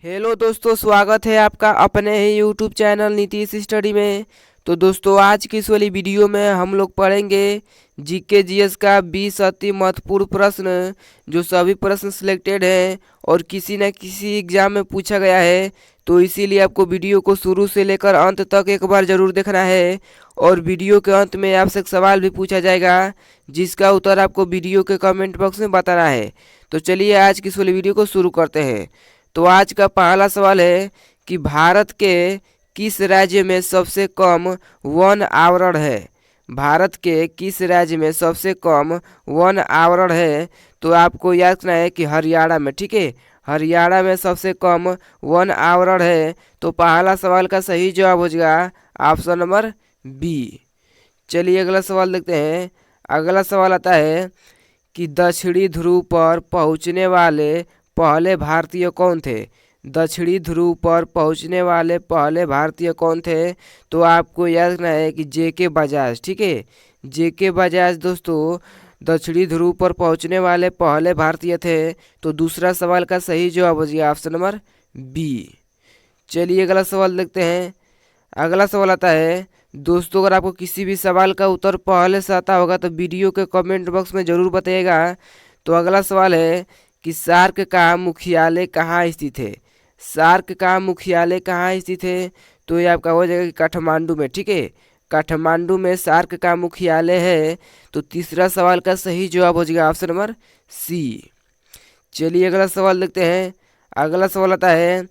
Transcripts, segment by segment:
Hello दोस्तों, स्वागत है आपका अपने ही यूट्यूब चैनल नीतीश स्टडी में। तो दोस्तों, आज की इस वाली वीडियो में हम लोग पढ़ेंगे जीके जीएस का 20 अति महत्वपूर्ण प्रश्न, जो सभी प्रश्न सिलेक्टेड हैं और किसी न किसी एग्जाम में पूछा गया है। तो इसीलिए आपको वीडियो को शुरू से लेकर अंत तक एक बार ज़रूर देखना है। और वीडियो के अंत में आपसे एक सवाल भी पूछा जाएगा, जिसका उत्तर आपको वीडियो के कमेंट बॉक्स में बताना है। तो चलिए आज की इस वाली वीडियो को शुरू करते हैं। तो आज का पहला सवाल है कि भारत के किस राज्य में सबसे कम वन आवरण है। भारत के किस राज्य में सबसे कम वन आवरण है। तो आपको याद रखना है कि हरियाणा में, ठीक है, हरियाणा में सबसे कम वन आवरण है। तो पहला सवाल का सही जवाब हो जाएगा ऑप्शन नंबर बी। चलिए अगला सवाल देखते हैं। अगला सवाल आता है कि दक्षिणी ध्रुव पर पहुंचने वाले पहले भारतीय कौन थे। दक्षिणी ध्रुव पर पहुंचने वाले पहले भारतीय कौन थे। तो आपको याद रखना है कि जेके बजाज, ठीक है, जेके बजाज दोस्तों दक्षिणी ध्रुव पर पहुंचने वाले पहले भारतीय थे। तो दूसरा सवाल का सही जवाब हो जाएगा ऑप्शन नंबर बी। चलिए अगला सवाल देखते हैं। अगला सवाल आता है दोस्तों, अगर आपको किसी भी सवाल का उत्तर पहले से आता होगा तो वीडियो के कमेंट बॉक्स में ज़रूर बताइएगा। तो अगला सवाल है कि सार्क का मुख्यालय कहाँ स्थित है। सार्क का मुख्यालय कहाँ स्थित है। तो ये आपका हो जाएगा कि काठमांडू में, ठीक है, काठमांडू में सार्क का मुख्यालय है। तो तीसरा सवाल का सही जवाब हो जाएगा ऑप्शन नंबर सी। चलिए अगला सवाल देखते हैं। अगला सवाल आता है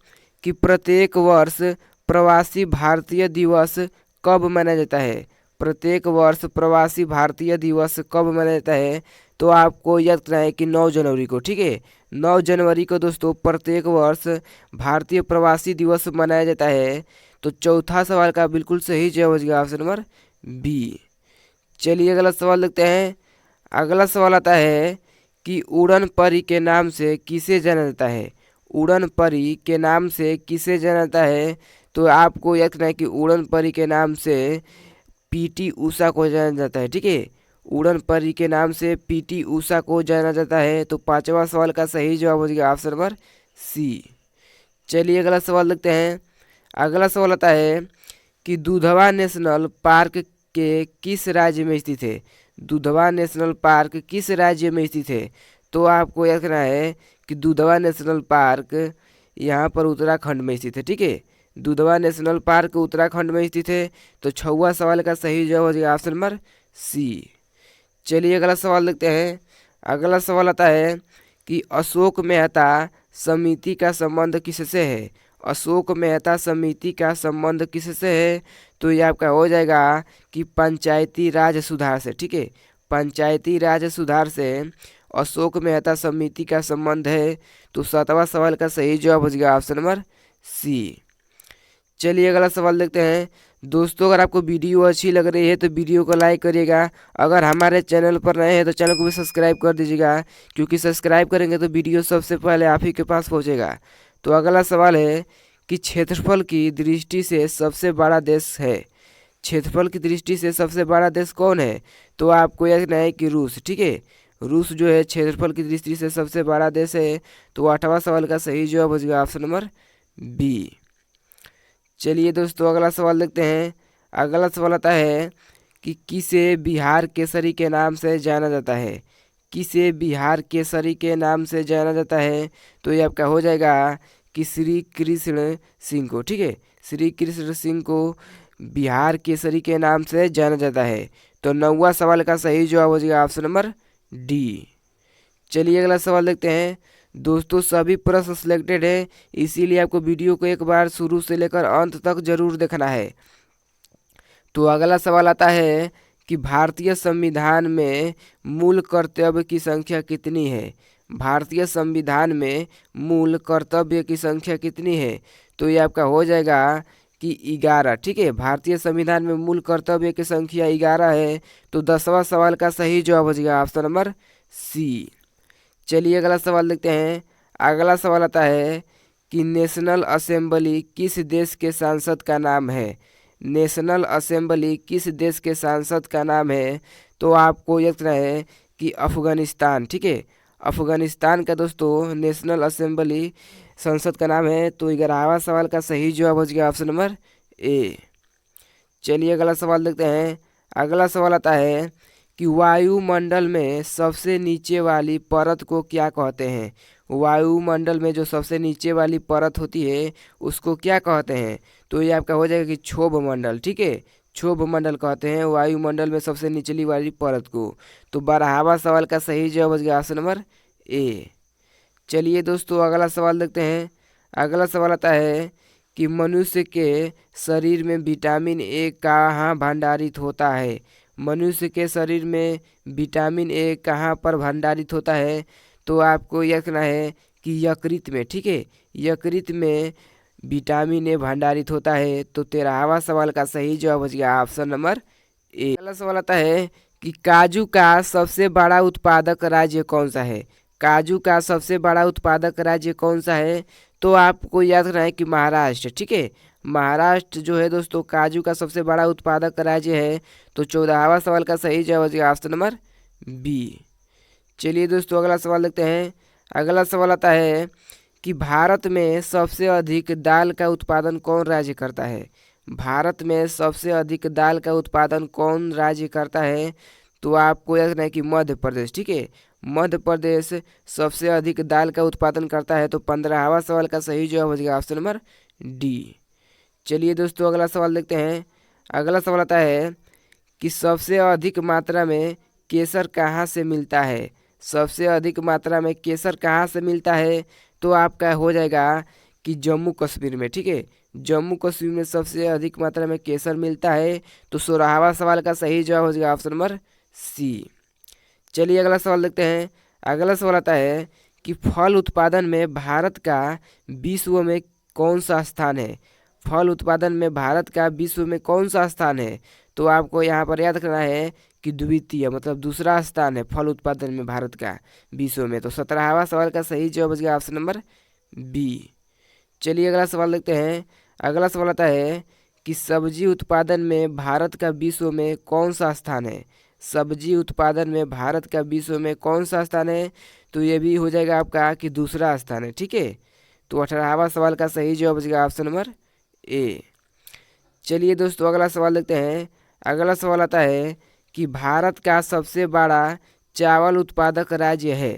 कि प्रत्येक वर्ष प्रवासी भारतीय दिवस कब मनाया जाता है। प्रत्येक वर्ष प्रवासी भारतीय दिवस कब मनाया जाता है। तो आपको याद करना है कि 9 जनवरी को, ठीक है, 9 जनवरी को दोस्तों प्रत्येक वर्ष भारतीय प्रवासी दिवस मनाया जाता है। तो चौथा सवाल का बिल्कुल सही जवाब हो जाएगा ऑप्शन नंबर बी। चलिए अगला सवाल देखते हैं। अगला सवाल आता है कि उड़न परी के नाम से किसे जाना जाता है। उड़न परी के नाम से किसे जाना जाता है। तो आपको याद रखना है कि उड़न परी के नाम से पीटी उषा को जाना जाता है, ठीक है, उड़न परी के नाम से पीटी उषा को जाना जाता है। तो पांचवा सवाल का सही जवाब हो जाएगा ऑप्शन नंबर सी। चलिए अगला सवाल देखते हैं। अगला सवाल आता है कि दुधवा नेशनल पार्क के किस राज्य में स्थित है। दुधवा नेशनल पार्क किस राज्य में स्थित है। तो आपको याद रखना है कि दुधवा नेशनल पार्क यहाँ पर उत्तराखंड में स्थित है, ठीक है, दुधवा नेशनल पार्क उत्तराखंड में स्थित है। तो छठवां सवाल का सही जवाब हो जाएगा ऑप्शन नंबर सी। चलिए अगला सवाल देखते हैं। अगला सवाल आता है कि अशोक मेहता समिति का संबंध किससे है। अशोक मेहता समिति का संबंध किससे है। तो ये आपका हो जाएगा कि पंचायती राज सुधार से, ठीक है, पंचायती राज सुधार से अशोक मेहता समिति का संबंध है। तो सातवां सवाल का सही जवाब हो जाएगा ऑप्शन नंबर सी। चलिए अगला सवाल देखते हैं। दोस्तों, अगर आपको वीडियो अच्छी लग रही है तो वीडियो को लाइक करिएगा। अगर हमारे चैनल पर नए हैं तो चैनल को भी सब्सक्राइब कर दीजिएगा, क्योंकि सब्सक्राइब करेंगे तो वीडियो सबसे पहले आप ही के पास पहुंचेगा। तो अगला सवाल है कि क्षेत्रफल की दृष्टि से सबसे बड़ा देश है। क्षेत्रफल की दृष्टि से सबसे बड़ा देश कौन है। तो आपको याद रखना है कि रूस, ठीक है, रूस जो है क्षेत्रफल की दृष्टि से सबसे बड़ा देश है। तो आठवां सवाल का सही जवाब हो जाएगा ऑप्शन नंबर बी। चलिए दोस्तों अगला सवाल देखते हैं। अगला सवाल आता है कि किसे बिहार केसरी के नाम से जाना जाता है। किसे बिहार केसरी के नाम से जाना जाता है। तो ये आपका हो जाएगा कि श्री कृष्ण सिंह को, ठीक है, श्री कृष्ण सिंह को बिहार केसरी के नाम से जाना जाता है। तो नौवां सवाल का सही जवाब हो जाएगा ऑप्शन नंबर डी। चलिए अगला सवाल देखते हैं। दोस्तों, सभी प्रश्न सिलेक्टेड है, इसीलिए आपको वीडियो को एक बार शुरू से लेकर अंत तक जरूर देखना है। तो अगला सवाल आता है कि भारतीय संविधान में मूल कर्तव्य की संख्या कितनी है। भारतीय संविधान में मूल कर्तव्य की संख्या कितनी है। तो ये आपका हो जाएगा कि 11, ठीक है, भारतीय संविधान में मूल कर्तव्य की संख्या 11 है। तो 10वां सवाल का सही जवाब हो जाएगा ऑप्शन नंबर सी। चलिए अगला सवाल देखते हैं। अगला सवाल आता है कि नेशनल असेंबली किस देश के सांसद का नाम है। नेशनल असेंबली किस देश के सांसद का नाम है। तो आपको याद रखना है कि अफगानिस्तान, ठीक है, अफगानिस्तान का दोस्तों नेशनल असेंबली संसद का नाम है। तो 11वां सवाल का सही जवाब हो गया ऑप्शन नंबर ए। चलिए अगला सवाल देखते हैं। अगला सवाल आता है कि वायुमंडल में सबसे नीचे वाली परत को क्या कहते हैं। वायुमंडल में जो सबसे नीचे वाली परत होती है उसको क्या कहते हैं। तो ये आपका हो जाएगा कि क्षोभ मंडल। ठीक है, क्षोभ मंडल कहते हैं वायुमंडल में सबसे निचली वाली परत को। तो 12वां सवाल का सही जवाब हो गया ऑप्शन नंबर ए। चलिए दोस्तों अगला सवाल देखते हैं। अगला सवाल आता है कि मनुष्य के शरीर में विटामिन ए कहाँ भंडारित होता है। मनुष्य के शरीर में विटामिन ए कहाँ पर भंडारित होता है। तो आपको यह कहना है कि यकृत में। ठीक है, यकृत में विटामिन ए भंडारित होता है। तो 13वां सवाल का सही जवाब हो गया ऑप्शन नंबर ए। अगला सवाल आता है कि काजू का सबसे बड़ा उत्पादक राज्य कौन सा है। काजू का सबसे बड़ा उत्पादक राज्य कौन सा है। तो आपको याद रखना है कि महाराष्ट्र। ठीक है, महाराष्ट्र जो है दोस्तों काजू का सबसे बड़ा उत्पादक राज्य है। तो 14वां सवाल का सही जवाब हो जाएगा ऑप्शन नंबर बी। चलिए दोस्तों अगला सवाल देखते हैं। अगला सवाल आता है कि भारत में सबसे अधिक दाल का उत्पादन कौन राज्य करता है। भारत में सबसे अधिक दाल का उत्पादन कौन राज्य करता है। तो आपको याद रखना है कि मध्य प्रदेश। ठीक है, मध्य प्रदेश सबसे अधिक दाल का उत्पादन करता है। तो 15वां सवाल का सही जवाब हो जाएगा ऑप्शन नंबर डी। चलिए दोस्तों अगला सवाल देखते हैं। अगला सवाल आता है कि सबसे अधिक मात्रा में केसर कहाँ से मिलता है। सबसे अधिक मात्रा में केसर कहाँ से मिलता है। तो आपका हो जाएगा कि जम्मू कश्मीर में। ठीक है, जम्मू कश्मीर में सबसे अधिक मात्रा में केसर मिलता है। तो 16वां सवाल का सही जवाब हो जाएगा ऑप्शन नंबर सी। चलिए अगला सवाल देखते हैं। अगला सवाल आता है कि फल उत्पादन में भारत का विश्व में कौन सा स्थान है। फल उत्पादन में भारत का विश्व में कौन सा स्थान है। तो आपको यहाँ पर याद रखना है कि द्वितीय मतलब दूसरा स्थान है फल उत्पादन में भारत का विश्व में। तो 17वां सवाल का सही जवाब हो गया ऑप्शन नंबर बी। चलिए अगला सवाल देखते हैं। अगला सवाल आता है कि सब्जी उत्पादन में भारत का विश्व में कौन सा स्थान है। सब्जी उत्पादन में भारत का विश्व में कौन सा स्थान है। तो ये भी हो जाएगा आपका कि दूसरा स्थान है। ठीक है, तो 18वां सवाल का सही जवाब हो जाएगा ऑप्शन नंबर ए। चलिए दोस्तों अगला सवाल देखते हैं। अगला सवाल आता है कि भारत का सबसे बड़ा चावल उत्पादक राज्य है।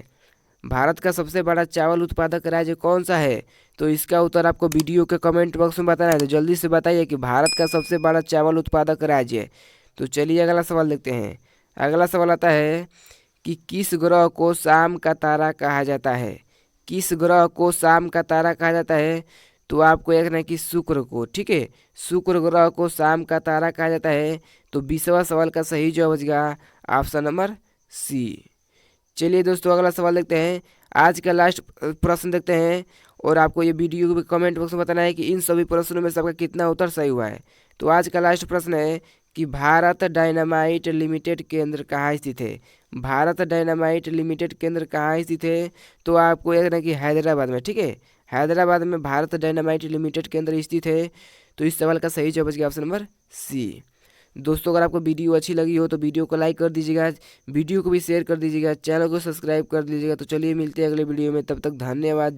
भारत का सबसे बड़ा चावल उत्पादक राज्य कौन सा है। तो इसका उत्तर आपको वीडियो के कमेंट बॉक्स में बताना है। तो जल्दी से बताइए कि भारत का सबसे बड़ा चावल उत्पादक राज्य है। तो चलिए अगला सवाल देखते हैं। अगला सवाल आता है कि किस ग्रह को शाम का तारा कहा जाता है। किस ग्रह को शाम का तारा कहा जाता है। तो आपको याद रखना है कि शुक्र को। ठीक है, शुक्र ग्रह को शाम का तारा कहा जाता है। तो 20वां सवाल का सही जवाब हो जाएगा ऑप्शन नंबर सी। चलिए दोस्तों अगला सवाल देखते हैं। आज का लास्ट प्रश्न देखते हैं और आपको ये वीडियो के कमेंट बॉक्स में बताना है कि इन सभी प्रश्नों में सबका कितना उत्तर सही हुआ है। तो आज का लास्ट प्रश्न है कि भारत डायनामाइट लिमिटेड केंद्र कहाँ स्थित है। भारत डायनामाइट लिमिटेड केंद्र कहाँ स्थित है। तो आपको याद रखना है कि हैदराबाद में। ठीक है, हैदराबाद में भारत डायनामाइट लिमिटेड केंद्र स्थित है। तो इस सवाल का सही जवाब है ऑप्शन नंबर सी। दोस्तों अगर आपको वीडियो अच्छी लगी हो तो वीडियो को लाइक कर दीजिएगा, वीडियो को भी शेयर कर दीजिएगा, चैनल को सब्सक्राइब कर दीजिएगा। तो चलिए मिलते हैं अगले वीडियो में, तब तक धन्यवाद।